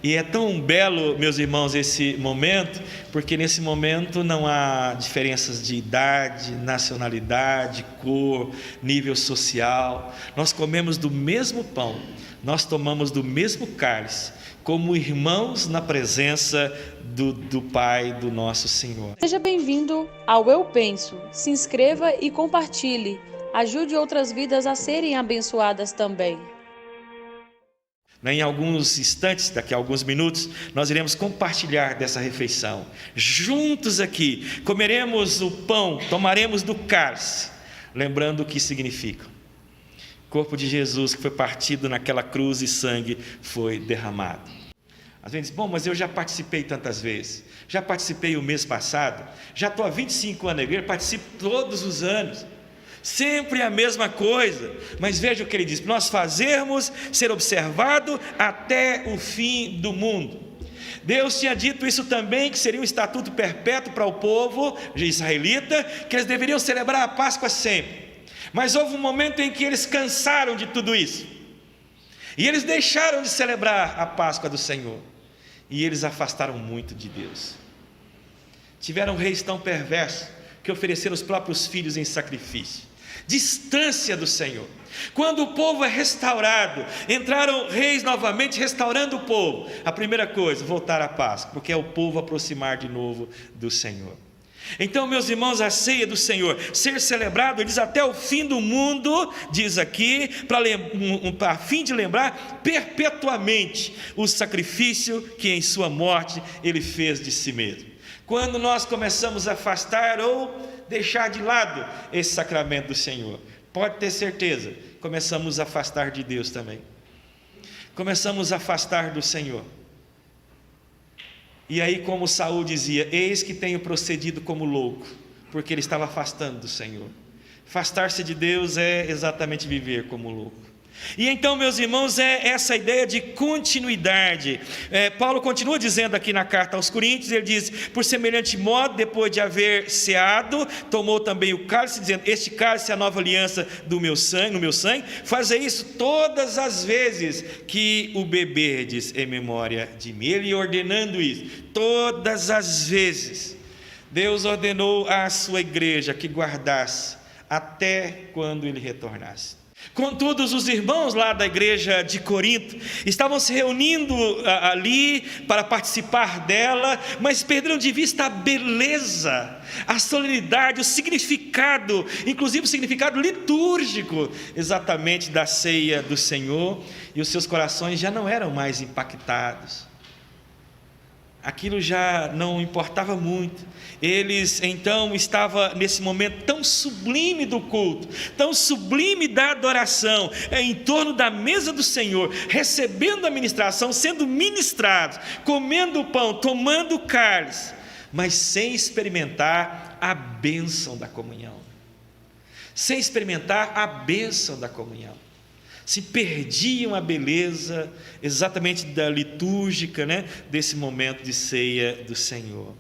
E é tão belo, meus irmãos, esse momento, porque nesse momento não há diferenças de idade, nacionalidade, cor, nível social. Nós comemos do mesmo pão, nós tomamos do mesmo cálice, como irmãos na presença do Pai do nosso Senhor. Seja bem-vindo ao Eu Penso. Se inscreva e compartilhe. Ajude outras vidas a serem abençoadas também. Em alguns instantes, daqui a alguns minutos, nós iremos compartilhar dessa refeição. Juntos aqui, comeremos o pão, tomaremos do cálice, lembrando o que significa. O corpo de Jesus que foi partido naquela cruz e sangue foi derramado. Às vezes, bom, mas eu já participei tantas vezes. Já participei o mês passado, já estou há 25 anos na igreja, participo todos os anos. Sempre a mesma coisa, mas veja o que ele diz: nós fazermos ser observado até o fim do mundo. Deus tinha dito isso também, que seria um estatuto perpétuo para o povo israelita, que eles deveriam celebrar a Páscoa sempre. Mas houve um momento em que eles cansaram de tudo isso, e eles deixaram de celebrar a Páscoa do Senhor, e eles afastaram muito de Deus. Tiveram reis tão perversos que ofereceram os próprios filhos em sacrifício. Distância do Senhor. Quando o povo é restaurado, entraram reis novamente restaurando o povo. A primeira coisa, voltar à Páscoa, porque é o povo aproximar de novo do Senhor. Então, meus irmãos, a ceia do Senhor ser celebrado, ele diz até o fim do mundo, diz aqui, a fim de lembrar perpetuamente o sacrifício que em sua morte ele fez de si mesmo. Quando nós começamos a afastar ou deixar de lado esse sacramento do Senhor, pode ter certeza, começamos a afastar de Deus também. Começamos a afastar do Senhor. E aí, como Saul dizia: eis que tenho procedido como louco, porque ele estava afastando do Senhor. Afastar-se de Deus é exatamente viver como louco. E então, meus irmãos, é essa ideia de continuidade. Paulo continua dizendo aqui na carta aos Coríntios, ele diz: por semelhante modo, depois de haver ceado, tomou também o cálice, dizendo: este cálice é a nova aliança do meu sangue, no meu sangue, fazei isso todas as vezes que o beberdes em memória de mim. Ele ordenando isso, todas as vezes. Deus ordenou à sua igreja que guardasse até quando ele retornasse. Contudo, os irmãos lá da igreja de Corinto estavam se reunindo ali para participar dela, mas perderam de vista a beleza, a solenidade, o significado, inclusive o significado litúrgico exatamente da ceia do Senhor, e os seus corações já não eram mais impactados. Aquilo já não importava muito. Eles então estavam nesse momento tão sublime do culto, tão sublime da adoração, em torno da mesa do Senhor, recebendo a ministração, sendo ministrados, comendo o pão, tomando o cálice, mas sem experimentar a bênção da comunhão. Sem experimentar a bênção da comunhão. Se perdiam a beleza exatamente da litúrgica, desse momento de ceia do Senhor.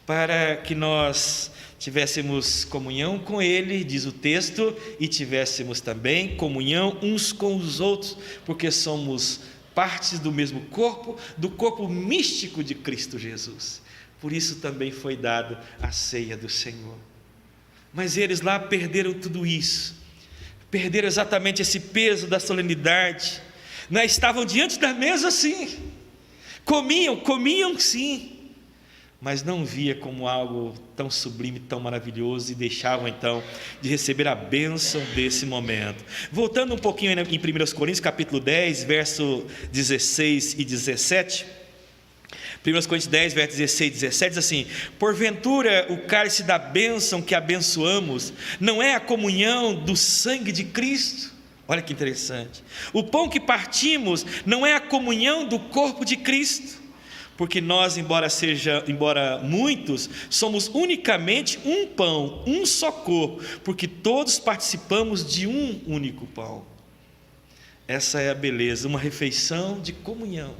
Para que nós tivéssemos comunhão com Ele, diz o texto, e tivéssemos também comunhão uns com os outros, porque somos partes do mesmo corpo, do corpo místico de Cristo Jesus. Por isso também foi dado a ceia do Senhor. Mas eles lá perderam tudo isso. Perderam exatamente esse peso da solenidade. Estavam diante da mesa sim, comiam sim, mas não via como algo tão sublime, tão maravilhoso, e deixavam então de receber a bênção desse momento. Voltando um pouquinho em 1 Coríntios capítulo 10, verso 16 e 17, 1 Coríntios 10, verso 16 e 17 diz assim: porventura o cálice da bênção que abençoamos não é a comunhão do sangue de Cristo? Olha que interessante. O pão que partimos não é a comunhão do corpo de Cristo? Porque nós, embora muitos, somos unicamente um pão, um só corpo, porque todos participamos de um único pão. Essa é a beleza, uma refeição de comunhão.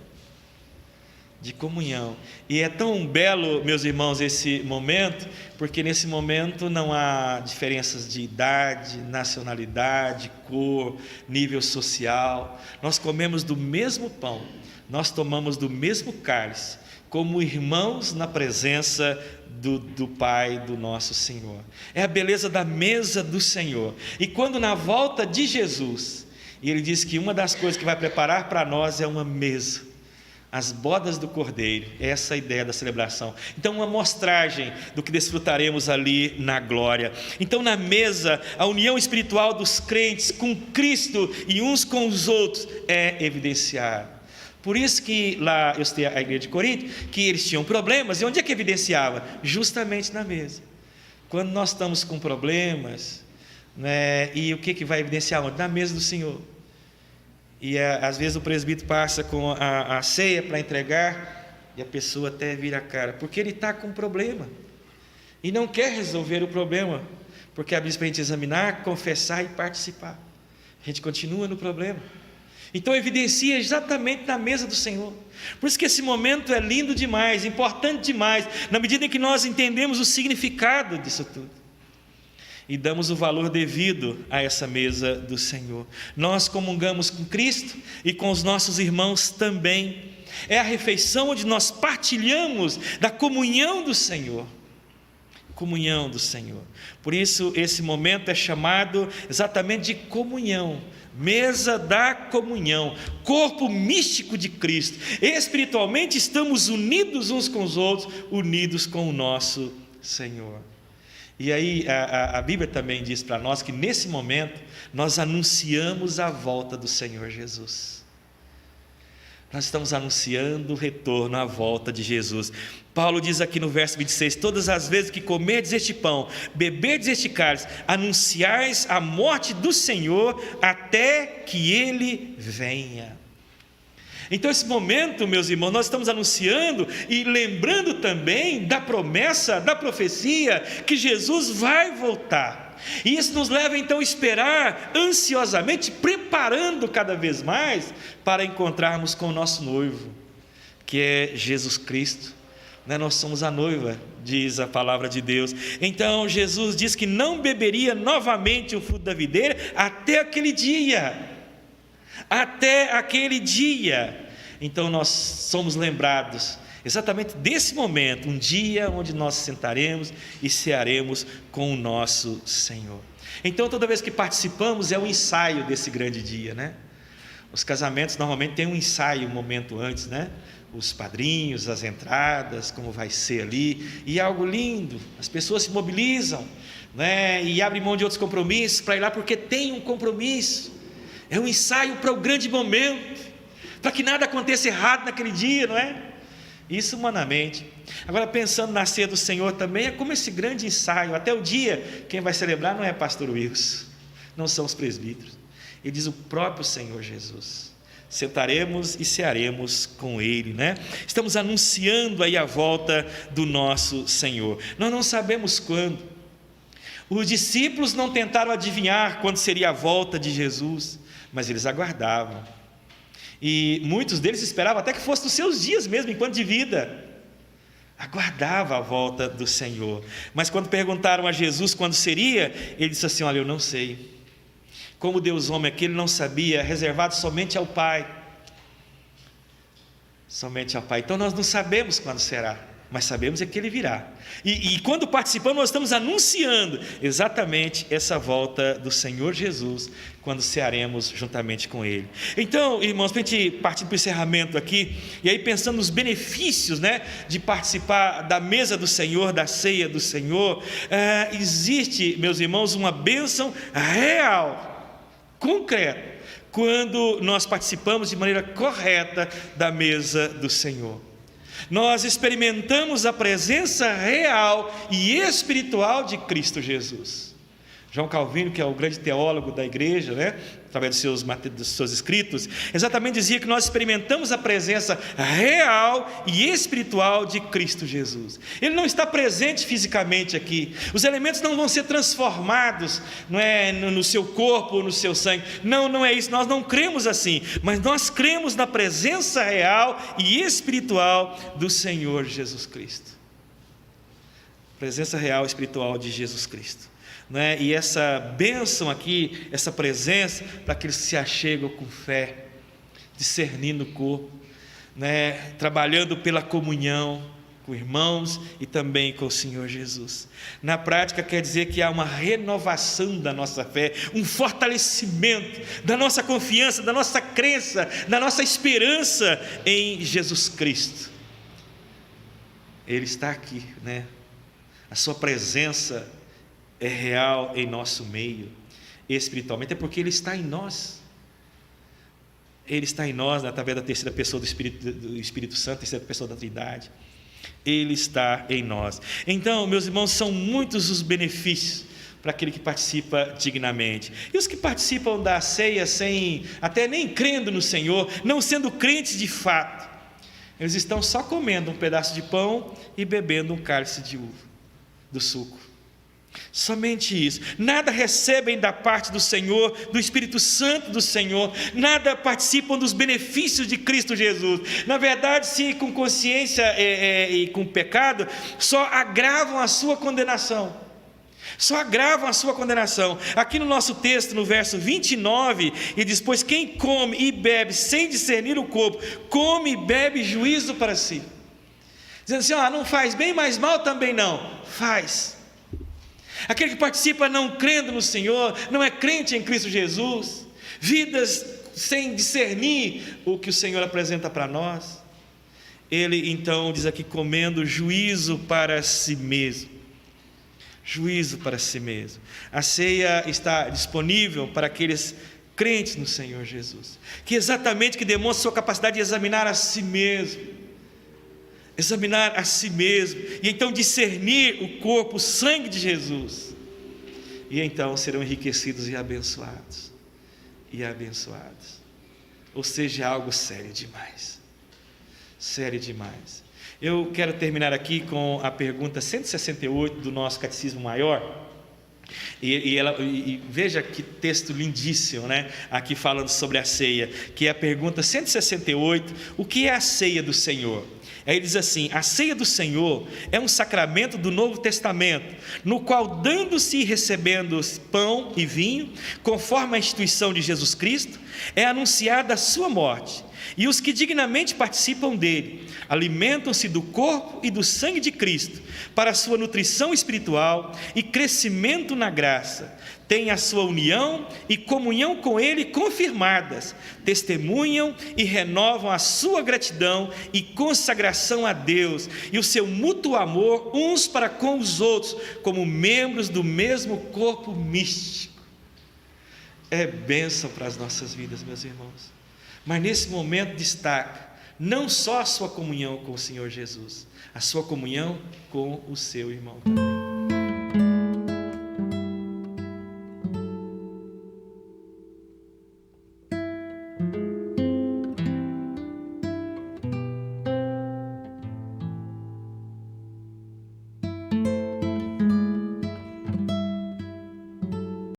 de comunhão. E é tão belo, meus irmãos, esse momento, porque nesse momento não há diferenças de idade, nacionalidade, cor, nível social. Nós comemos do mesmo pão, nós tomamos do mesmo cálice, como irmãos na presença do Pai do nosso Senhor. É a beleza da mesa do Senhor. E quando na volta de Jesus, e Ele diz que uma das coisas que vai preparar para nós é uma mesa, as bodas do Cordeiro, essa é a ideia da celebração. Então, uma mostragem do que desfrutaremos ali na glória. Então, na mesa, a união espiritual dos crentes com Cristo e uns com os outros é evidenciada. Por isso que lá eu citei a igreja de Corinto, que eles tinham problemas, e onde é que evidenciava? Justamente na mesa. Quando nós estamos com problemas, né, e o que vai evidenciar onde? Na mesa do Senhor. E às vezes o presbítero passa com a ceia para entregar, e a pessoa até vira a cara, porque ele está com um problema, e não quer resolver o problema, porque a Bíblia para a gente examinar, confessar e participar. A gente continua no problema. Então evidencia exatamente na mesa do Senhor. Por isso que esse momento é lindo demais, importante demais, na medida em que nós entendemos o significado disso tudo e damos o valor devido a essa mesa do Senhor. Nós comungamos com Cristo e com os nossos irmãos também. É a refeição onde nós partilhamos da comunhão do Senhor. Comunhão do Senhor. Por isso esse momento é chamado exatamente de comunhão. Mesa da comunhão, corpo místico de Cristo. Espiritualmente estamos unidos uns com os outros, unidos com o nosso Senhor. E aí a Bíblia também diz para nós que nesse momento nós anunciamos a volta do Senhor Jesus. Nós estamos anunciando o retorno, a volta de Jesus. Paulo diz aqui no verso 26, todas as vezes que comerdes este pão, beberdes este cálice, anunciais a morte do Senhor até que Ele venha. Então esse momento, meus irmãos, nós estamos anunciando e lembrando também da promessa, da profecia, que Jesus vai voltar. E isso nos leva então a esperar ansiosamente, preparando cada vez mais para encontrarmos com o nosso noivo, que é Jesus Cristo. Nós somos a noiva, diz a palavra de Deus. Então Jesus diz que não beberia novamente o fruto da videira até aquele dia. Até aquele dia. Então nós somos lembrados exatamente desse momento, um dia onde nós sentaremos e cearemos com o nosso Senhor. Então toda vez que participamos é um ensaio desse grande dia, né? Os casamentos normalmente têm um ensaio um momento antes, né? Os padrinhos, as entradas, como vai ser ali, e é algo lindo, as pessoas se mobilizam, né? E abrem mão de outros compromissos para ir lá porque tem um compromisso. É um ensaio para o grande momento, para que nada aconteça errado naquele dia, não é? Isso humanamente. Agora pensando na ceia do Senhor também, é como esse grande ensaio, até o dia, quem vai celebrar não é pastor Wilson, não são os presbíteros, ele diz o próprio Senhor Jesus. Sentaremos e cearemos com Ele, né? Estamos anunciando aí a volta do nosso Senhor. Nós não sabemos quando. Os discípulos não tentaram adivinhar quando seria a volta de Jesus, mas eles aguardavam. E muitos deles esperavam até que fosse nos seus dias mesmo, enquanto de vida. Aguardava a volta do Senhor. Mas quando perguntaram a Jesus quando seria, ele disse assim: olha, eu não sei. Como Deus homem aqui, ele não sabia, reservado somente ao Pai. Somente ao Pai. Então nós não sabemos quando será, mas sabemos é que Ele virá. E quando participamos, nós estamos anunciando exatamente essa volta do Senhor Jesus, quando cearemos juntamente com Ele. Então, irmãos, para a gente partir para o encerramento aqui, e aí pensando nos benefícios, né, de participar da mesa do Senhor, da ceia do Senhor, existe, meus irmãos, uma bênção real, concreta, quando nós participamos de maneira correta da mesa do Senhor. Nós experimentamos a presença real e espiritual de Cristo Jesus. João Calvino, que é o grande teólogo da igreja, né, através dos seus escritos, exatamente dizia que nós experimentamos a presença real e espiritual de Cristo Jesus. Ele não está presente fisicamente aqui, os elementos não vão ser transformados, não é, no seu corpo ou no seu sangue, não é isso, nós não cremos assim, mas nós cremos na presença real e espiritual do Senhor Jesus Cristo. Presença real e espiritual de Jesus Cristo. Né? E essa bênção aqui, essa presença, para aqueles que se achegam com fé, discernindo o corpo, né? Trabalhando pela comunhão com irmãos e também com o Senhor Jesus. Na prática quer dizer que há uma renovação da nossa fé, um fortalecimento da nossa confiança, da nossa crença, da nossa esperança em Jesus Cristo. Ele está aqui, né? A sua presença é real em nosso meio, espiritualmente, é porque Ele está em nós. Ele está em nós, né, através da terceira pessoa do Espírito Santo, terceira pessoa da Trindade. Ele está em nós. Então, meus irmãos, são muitos os benefícios para aquele que participa dignamente. E os que participam da ceia sem, até nem crendo no Senhor, não sendo crentes de fato, eles estão só comendo um pedaço de pão e bebendo um cálice de uva, do suco. Somente isso, nada recebem da parte do Senhor, do Espírito Santo do Senhor, nada participam dos benefícios de Cristo Jesus. Na verdade, se com consciência e com pecado, só agravam a sua condenação. Só agravam a sua condenação. Aqui no nosso texto, no verso 29, ele diz: pois quem come e bebe sem discernir o corpo, come e bebe juízo para si. Dizendo assim, não faz bem, mas mal também não. Faz. Aquele que participa não crendo no Senhor, não é crente em Cristo Jesus, vidas sem discernir o que o Senhor apresenta para nós, ele então diz aqui, comendo juízo para si mesmo. Juízo para si mesmo. A ceia está disponível para aqueles crentes no Senhor Jesus, que exatamente que demonstram sua capacidade de examinar a si mesmo, e então discernir o corpo, o sangue de Jesus, e então serão enriquecidos e abençoados, ou seja, algo sério demais, Eu quero terminar aqui com a pergunta 168 do nosso Catecismo Maior, e veja que texto lindíssimo, né? Aqui falando sobre a ceia, que é a pergunta 168, o que é a ceia do Senhor? Aí diz assim: a ceia do Senhor é um sacramento do Novo Testamento, no qual, dando-se e recebendo pão e vinho, conforme a instituição de Jesus Cristo, é anunciada a sua morte, e os que dignamente participam dele, alimentam-se do corpo e do sangue de Cristo, para a sua nutrição espiritual e crescimento na graça, têm a sua união e comunhão com ele confirmadas, testemunham e renovam a sua gratidão e consagração a Deus, e o seu mútuo amor uns para com os outros, como membros do mesmo corpo místico. É bênção para as nossas vidas, meus irmãos. Mas nesse momento destaca não só a sua comunhão com o Senhor Jesus, a sua comunhão com o seu irmão também.